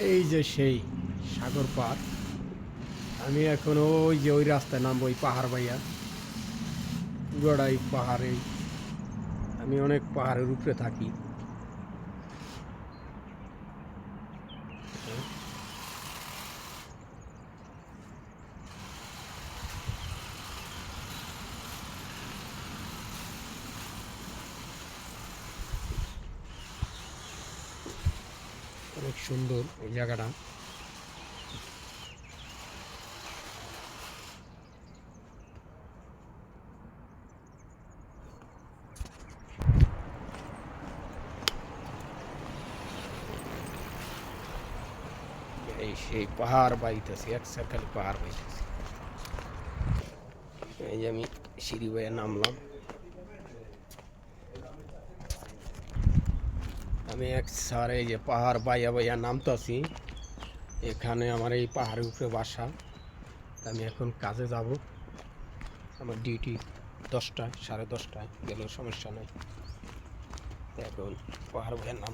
এই যে সেই সাগর পার, আমি এখন ওই যে ওই রাস্তায় নামবো, ওই পাহাড় বাইয়া গড়াই পাহাড়ে। আমি অনেক পাহাড়ের উপরে থাকি। অনেক সুন্দর এই জায়গাটা। এই সেই পাহাড় বাইতেছি, এক খালি পাহাড় বাইতেছি। এই যে আমি সিঁড়ি বয়ে নামলাম। আমি এক স্যার এই যে পাহাড় বাইয়া বাইয়া নামতাছি। এখানে আমার এই পাহাড়ের উপরে বাসা। আমি এখন কাজে যাব। আমার ডিউটি 10টায়, 10:30টায় গেলেও সমস্যা নাই। এখন পাহাড় বাইয়া নাম